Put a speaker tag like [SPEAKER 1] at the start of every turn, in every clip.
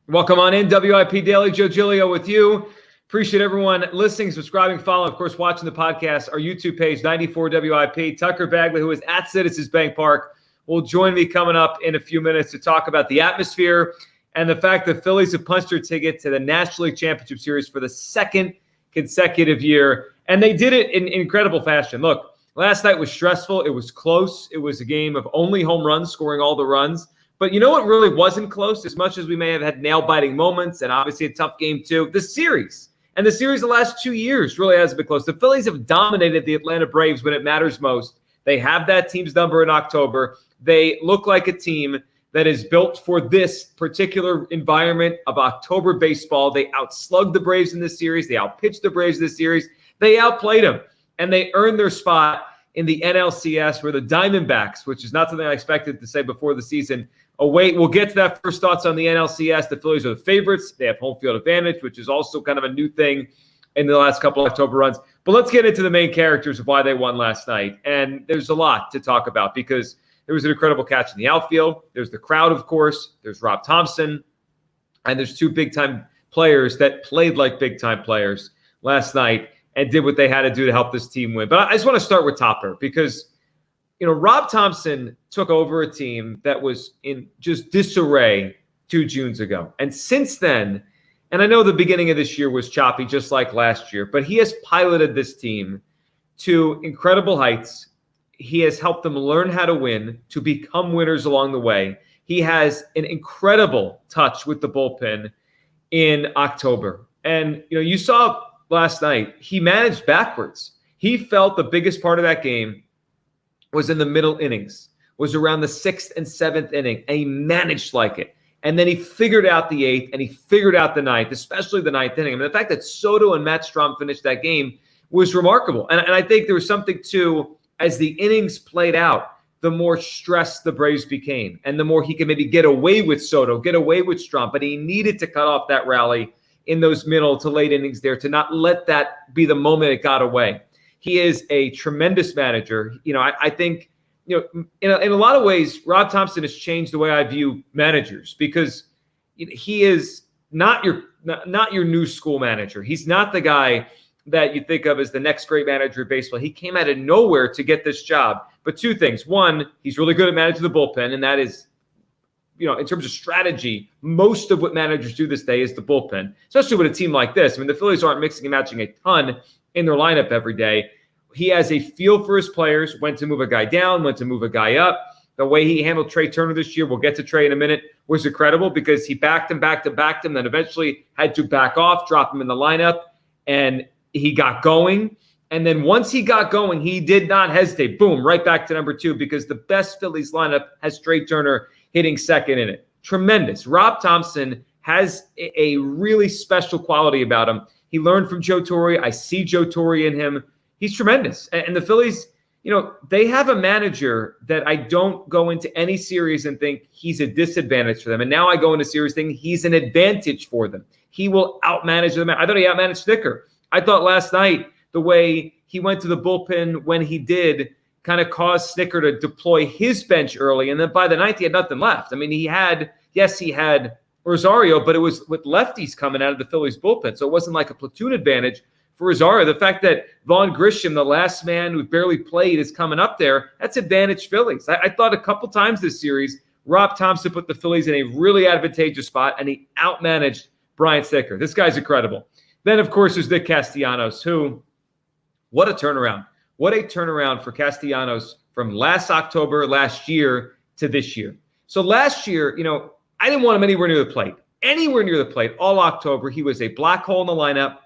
[SPEAKER 1] Welcome on in, WIP Daily. Joe Giglio with you. Appreciate everyone listening, subscribing, following, of course, watching the podcast. Our YouTube page, 94 WIP. Tucker Bagley, who is at Citizens Bank Park, will join me coming up in a few minutes to talk about the atmosphere and the fact that Phillies have punched their ticket to the National League Championship Series for the second consecutive year. And they did it in incredible fashion. Look, last night was stressful. It was close. It was a game of only home runs, scoring all the runs. But you know what really wasn't close, as much as we may have had nail-biting moments and obviously a tough game too? The series. And the series the last 2 years really hasn't been close. The Phillies have dominated the Atlanta Braves when it matters most. They have that team's number in October. They look like a team that is built for this particular environment of October baseball. They outslugged the Braves in this series. They outpitched the Braves in this series. They outplayed them. And they earned their spot in the NLCS, where the Diamondbacks, which is not something I expected to say before the season, await. We'll get to that. First thoughts on the NLCS. The Phillies are the favorites. They have home field advantage, which is also kind of a new thing in the last couple of October runs. But let's get into the main characters of why they won last night. And there's a lot to talk about because there was an incredible catch in the outfield. There's the crowd, of course. There's Rob Thompson. And there's two big-time players that played like big-time players last night and did what they had to do to help this team win. But I just want to start with Topper because, you know, Rob Thompson took over a team that was in just disarray 2 Junes ago. And since then, and I know the beginning of this year was choppy just like last year, but he has piloted this team to incredible heights. He has helped them learn how to win, to become winners along the way. He has an incredible touch with the bullpen in October. And, you know, you saw last night, he managed backwards. He felt the biggest part of that game was in the middle innings, was around the 6th and 7th inning, and he managed like it. And then he figured out the 8th, and he figured out the 9th, especially the 9th inning. I mean, the fact that Soto and Matt Strom finished that game was remarkable. And I think there was something, too, as the innings played out, the more stressed the Braves became, and the more he could maybe get away with Soto, get away with Strom. But he needed to cut off that rally in those middle to late innings there to not let that be the moment it got away. He is a tremendous manager. You know, I think, you know, in a lot of ways, Rob Thompson has changed the way I view managers because he is not your new school manager. He's not the guy that you think of as the next great manager of baseball. He came out of nowhere to get this job. But 2 things. One, he's really good at managing the bullpen, and that is, you know, in terms of strategy, most of what managers do this day is the bullpen, especially with a team like this. I mean, the Phillies aren't mixing and matching a ton in their lineup every day. He has a feel for his players, when to move a guy down, when to move a guy up. The way he handled Trey Turner this year, we'll get to Trey in a minute, was incredible because he backed him, then eventually had to back off, drop him in the lineup, and he got going. And then once he got going, he did not hesitate. Boom, right back to number 2 because the best Phillies lineup has Trey Turner hitting second in it. Tremendous. Rob Thompson has a really special quality about him. He learned from Joe Torre. I see Joe Torre in him. He's tremendous. And the Phillies, you know, they have a manager that I don't go into any series and think he's a disadvantage for them. And now I go into series thinking he's an advantage for them. He will outmanage them. I thought he outmanaged Snicker. I thought last night the way he went to the bullpen when he did kind of caused Snicker to deploy his bench early. And then by the 9th, he had nothing left. I mean, he had Rosario, but it was with lefties coming out of the Phillies bullpen. So it wasn't like a platoon advantage for Rosario. The fact that Vaughn Grisham, the last man who barely played, is coming up there, that's advantage Phillies. I thought a couple times this series, Rob Thompson put the Phillies in a really advantageous spot, and he outmanaged Brian Snicker. This guy's incredible. Then, of course, there's Nick Castellanos, who, what a turnaround. What a turnaround for Castellanos from last October, last year, to this year. So last year, you know, I didn't want him anywhere near the plate. Anywhere near the plate all October. He was a black hole in the lineup,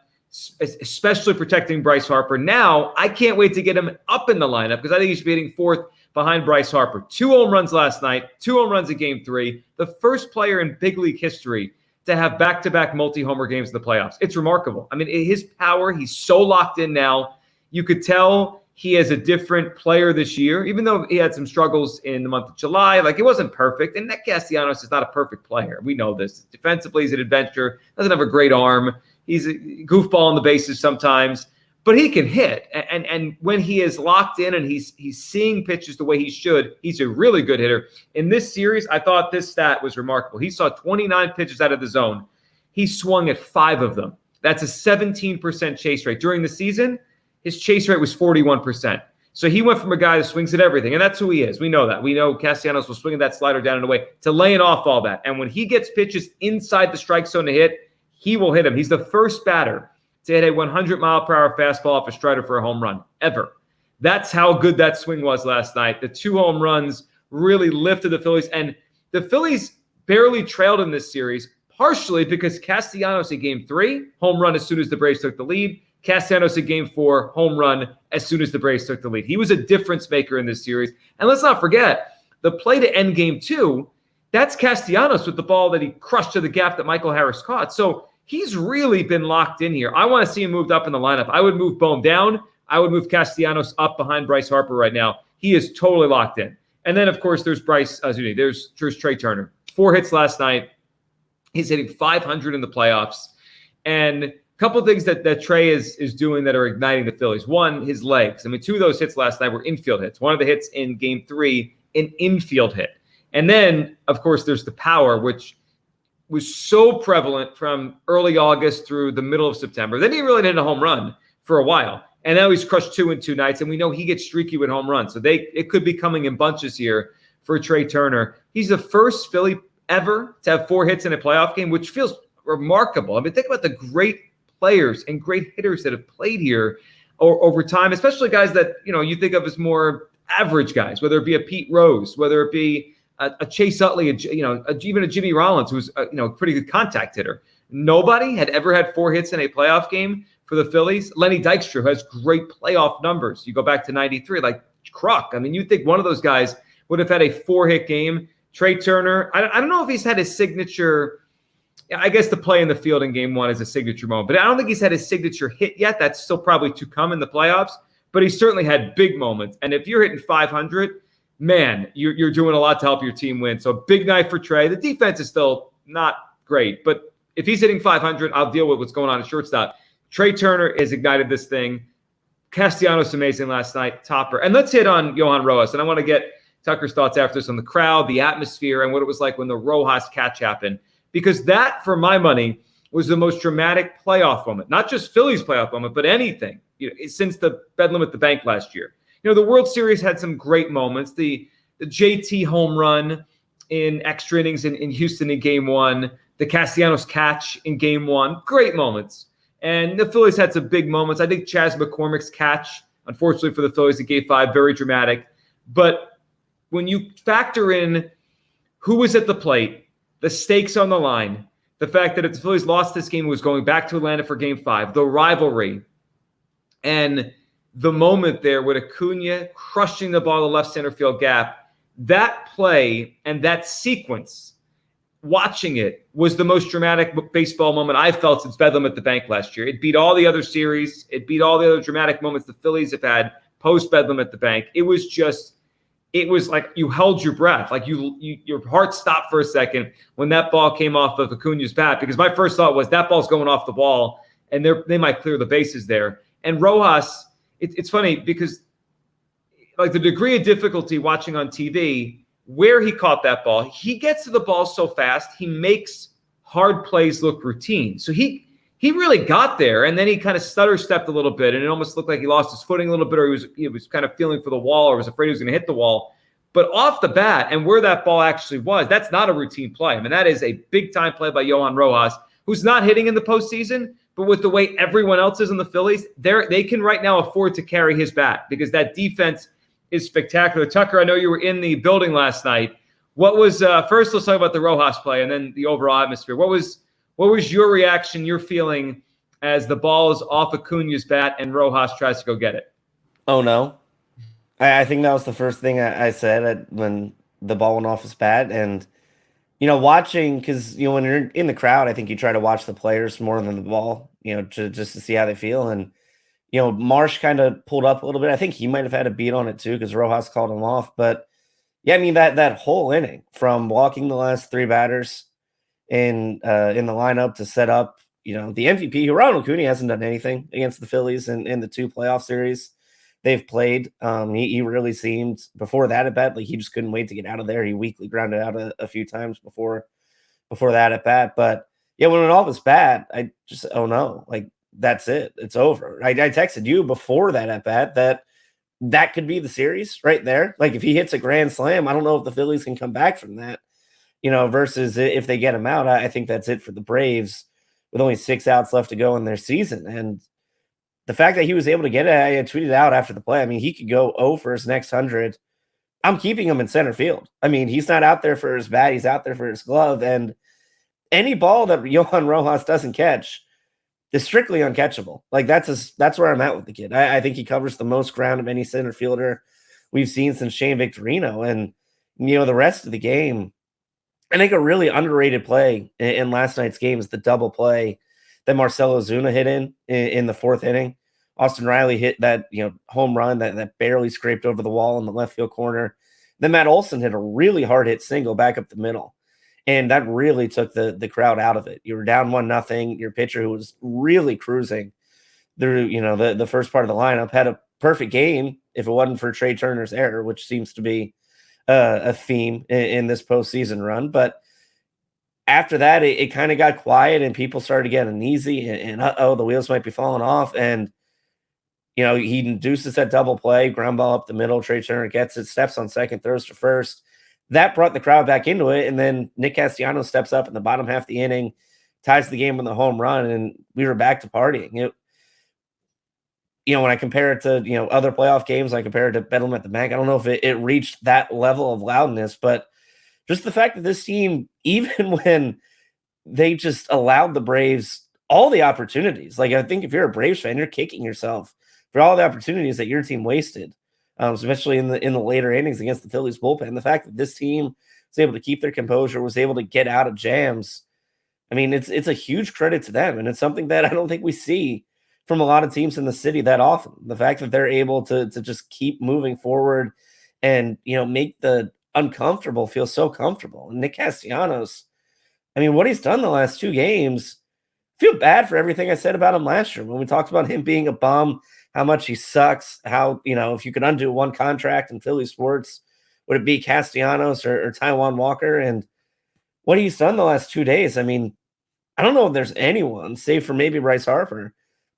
[SPEAKER 1] especially protecting Bryce Harper. Now, I can't wait to get him up in the lineup because I think he should be hitting 4th behind Bryce Harper. 2 home runs last night, 2 home runs in Game 3. The first player in big league history to have back-to-back multi-homer games in the playoffs. It's remarkable. I mean, his power, he's so locked in now. You could tell he is a different player this year, even though he had some struggles in the month of July. Like, it wasn't perfect. And Nick Castellanos is not a perfect player. We know this. Defensively, he's an adventure. Doesn't have a great arm. He's a goofball on the bases sometimes. but he can hit. And when he is locked in and he's seeing pitches the way he should, he's a really good hitter. In this series, I thought this stat was remarkable. He saw 29 pitches out of the zone. He swung at 5 of them. That's a 17% chase rate. During the season, his chase rate was 41%. So he went from a guy that swings at everything, and that's who he is. We know that. We know Castellanos will swing that slider down and away, to laying off all that. And when he gets pitches inside the strike zone to hit, he will hit him. He's the first batter to hit a 100-mile-per-hour fastball off a strider for a home run, ever. That's how good that swing was last night. The 2 home runs really lifted the Phillies, and the Phillies barely trailed in this series, partially because Castellanos in Game 3, home run as soon as the Braves took the lead. Castellanos in Game 4, home run as soon as the Braves took the lead. He was a difference maker in this series. And let's not forget, the play to end Game 2, that's Castellanos with the ball that he crushed to the gap that Michael Harris caught. So he's really been locked in here. I want to see him moved up in the lineup. I would move Bohm down. I would move Castellanos up behind Bryce Harper right now. He is totally locked in. And then, of course, there's there's Trey Turner. 4 hits last night. He's hitting 500 in the playoffs. And couple of things that Trey is doing that are igniting the Phillies. One, his legs. I mean, 2 of those hits last night were infield hits. One of the hits in Game 3, an infield hit. And then, of course, there's the power, which was so prevalent from early August through the middle of September. Then he really didn't hit a home run for a while. And now he's crushed 2 in 2 nights, and we know he gets streaky with home runs. So it could be coming in bunches here for Trey Turner. He's the first Philly ever to have 4 hits in a playoff game, which feels remarkable. I mean, think about the great players and great hitters that have played here over time, especially guys that, you think of as more average guys, whether it be a Pete Rose, whether it be a Chase Utley, even a Jimmy Rollins, who's a pretty good contact hitter. Nobody had ever had 4 hits in a playoff game for the Phillies. Lenny Dykstra has great playoff numbers. You go back to 93, like Kruk. I mean, you'd think one of those guys would have had a 4-hit game. Trey Turner, I don't know if he's had his signature. I guess the play in the field in Game 1 is a signature moment, but I don't think he's had his signature hit yet. That's still probably to come in the playoffs, but he certainly had big moments. And if you're hitting 500, man, you're doing a lot to help your team win. So big night for Trey. The defense is still not great, but if he's hitting 500, I'll deal with what's going on at shortstop. Trey Turner has ignited this thing. Castellanos amazing last night, topper. And let's hit on Johan Rojas. And I want to get Tucker's thoughts after this on the crowd, the atmosphere, and what it was like when the Rojas catch happened. Because that, for my money, was the most dramatic playoff moment. Not just Phillies playoff moment, but anything since the Bedlam at the Bank last year. The World Series had some great moments. The JT home run in extra innings in Houston in Game 1. The Castellanos catch in Game 1. Great moments. And the Phillies had some big moments. I think Chas McCormick's catch, unfortunately for the Phillies in Game 5, very dramatic. But when you factor in who was at the plate, the stakes on the line, the fact that if the Phillies lost this game, it was going back to Atlanta for Game 5, the rivalry, and the moment there with Acuna crushing the ball to the left center field gap, that play and that sequence, watching it, was the most dramatic baseball moment I've felt since Bedlam at the Bank last year. It beat all the other series. It beat all the other dramatic moments the Phillies have had post-Bedlam at the Bank. It was like you held your breath, like your heart stopped for a second when that ball came off of Acuna's bat, because my first thought was that ball's going off the wall and they might clear the bases there. And Rojas, it's funny because like the degree of difficulty watching on TV, where he caught that ball, he gets to the ball so fast, he makes hard plays look routine. So he really got there, and then he kind of stutter-stepped a little bit, and it almost looked like he lost his footing a little bit, or he was kind of feeling for the wall, or was afraid he was going to hit the wall. But off the bat, and where that ball actually was, that's not a routine play. I mean, that is a big-time play by Johan Rojas, who's not hitting in the postseason, but with the way everyone else is in the Phillies, they can right now afford to carry his bat because that defense is spectacular. Tucker, I know you were in the building last night. What was first? Let's talk about the Rojas play, and then the overall atmosphere. What was your reaction, your feeling as the ball is off Acuna's bat and Rojas tries to go get it?
[SPEAKER 2] Oh, no. I think that was the first thing I said when the ball went off his bat. And, watching, because, when you're in the crowd, I think you try to watch the players more than the ball, just to see how they feel. And, Marsh kind of pulled up a little bit. I think he might have had a beat on it too because Rojas called him off. But, yeah, I mean, that whole inning from walking the last 3 batters in the lineup to set up the MVP, Ronald Acuna hasn't done anything against the Phillies in the 2 playoff series they've played. He really seemed before that at bat like he just couldn't wait to get out of there. He weakly grounded out a few times before that at bat. But yeah, when all was bad, I just no, like that's it. It's over. I texted you before that at bat that could be the series right there. Like if he hits a grand slam, I don't know if the Phillies can come back from that. Versus if they get him out, I think that's it for the Braves with only 6 outs left to go in their season. And the fact that he was able to get it, I had tweeted out after the play. I mean, he could go 0 for his next 100. I'm keeping him in center field. I mean, he's not out there for his bat. He's out there for his glove. And any ball that Johan Rojas doesn't catch is strictly uncatchable. Like that's where I'm at with the kid. I think he covers the most ground of any center fielder we've seen since Shane Victorino. And, the rest of the game, I think a really underrated play in last night's game is the double play that Marcell Ozuna hit in the 4th inning. Austin Riley hit that home run that barely scraped over the wall in the left field corner. Then Matt Olson hit a really hard hit single back up the middle, and that really took the crowd out of it. You were down 1-0. Your pitcher, who was really cruising through the first part of the lineup, had a perfect game if it wasn't for Trey Turner's error, which seems to be a theme in this postseason run. But after that, it kind of got quiet and people started to get uneasy and the wheels might be falling off. And, he induces that double play, ground ball up the middle. Trey Turner gets it, steps on second, throws to first. That brought the crowd back into it. And then Nick Castellanos steps up in the bottom half of the inning, ties the game with a home run, and we were back to partying. When I compare it to, other playoff games, I compare it to Bedlam at the Bank. I don't know if it reached that level of loudness, but just the fact that this team, even when they just allowed the Braves all the opportunities, like I think if you're a Braves fan, you're kicking yourself for all the opportunities that your team wasted, especially in the later innings against the Phillies bullpen. The fact that this team was able to keep their composure, was able to get out of jams. I mean, it's a huge credit to them, and it's something that I don't think we see from a lot of teams in the city that often. The fact that they're able to just keep moving forward and, make the uncomfortable feel so comfortable. And Nick Castellanos, I mean, what he's done the last 2 games, I feel bad for everything I said about him last year when we talked about him being a bum, how much he sucks, how, if you could undo one contract in Philly sports, would it be Castellanos or Taijuan Walker? And what he's done the last 2 days, I mean, I don't know if there's anyone, save for maybe Bryce Harper,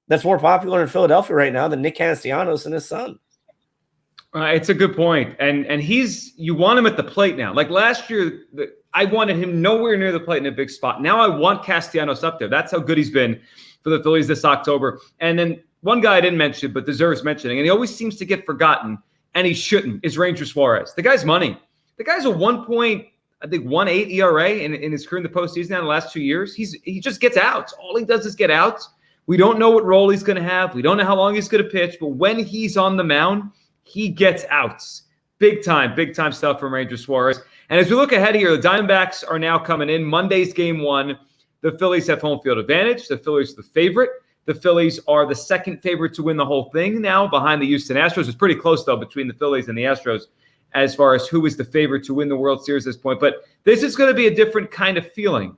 [SPEAKER 2] that's more popular in Philadelphia right now than Nick Castellanos and his son.
[SPEAKER 1] It's a good point. And you want him at the plate now. Like last year, I wanted him nowhere near the plate in a big spot. Now I want Castellanos up there. That's how good he's been for the Phillies this October. And then one guy I didn't mention, but deserves mentioning, and he always seems to get forgotten, and he shouldn't, is Ranger Suarez. The guy's money. The guy's a 1.18 ERA in his career in the postseason now in the last 2 years. He just gets outs. All he does is get outs. We don't know what role he's going to have. We don't know how long he's going to pitch, but when he's on the mound, he gets outs. Big time stuff from Ranger Suarez. And as we look ahead here, the Diamondbacks are now coming in. Monday's game 1. The Phillies have home field advantage. The Phillies are the favorite. The Phillies are the second favorite to win the whole thing now behind the Houston Astros. It's pretty close, though, between the Phillies and the Astros as far as who is the favorite to win the World Series at this point. But this is going to be a different kind of feeling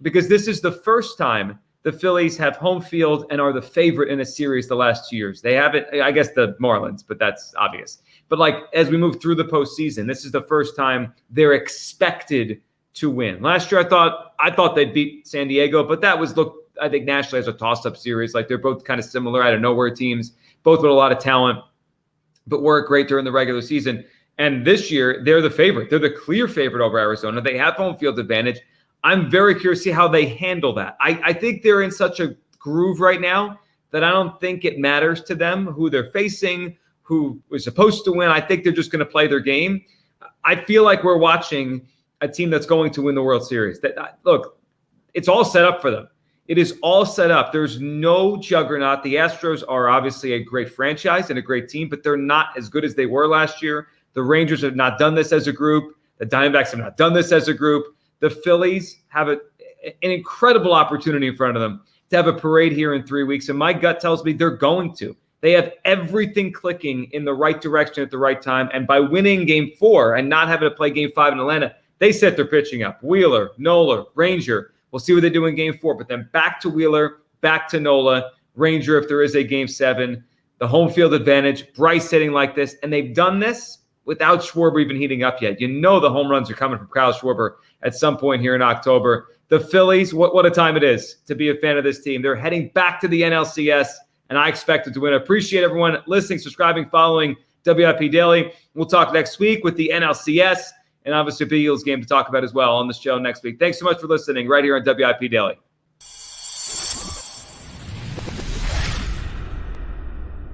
[SPEAKER 1] because this is the first time the Phillies have home field and are the favorite in a series the last 2 years. They haven't, I guess, the Marlins, but that's obvious. But like as we move through the postseason, this is the first time they're expected to win. Last year, I thought they'd beat San Diego, but that was looked, I think, nationally as a toss-up series. Like they're both kind of similar out of nowhere teams, both with a lot of talent, but weren't great during the regular season. And this year, they're the favorite. They're the clear favorite over Arizona. They have home field advantage. I'm very curious to see how they handle that. I think they're in such a groove right now that I don't think it matters to them who they're facing, who was supposed to win. I think they're just going to play their game. I feel like we're watching a team that's going to win the World Series. Look, it's all set up for them. It is all set up. There's no juggernaut. The Astros are obviously a great franchise and a great team, but they're not as good as they were last year. The Rangers have not done this as a group. The Diamondbacks have not done this as a group. The Phillies have an incredible opportunity in front of them to have a parade here in 3 weeks, and my gut tells me they're going to. They have everything clicking in the right direction at the right time, and by winning Game 4 and not having to play Game 5 in Atlanta, they set their pitching up. Wheeler, Nola, Ranger, We'll see what they do in game 4. But then back to Wheeler, back to Nola, Ranger if there is a game 7, the home field advantage, Bryce hitting like this. And they've done this without Schwarber even heating up yet. You know the home runs are coming from Kyle Schwarber at some point here in October. The Phillies, what a time it is to be a fan of this team. They're heading back to the NLCS, and I expect it to win. I appreciate everyone listening, subscribing, following WIP Daily. We'll talk next week with the NLCS and obviously a big Eagles game to talk about as well on the show next week. Thanks so much for listening right here on WIP Daily.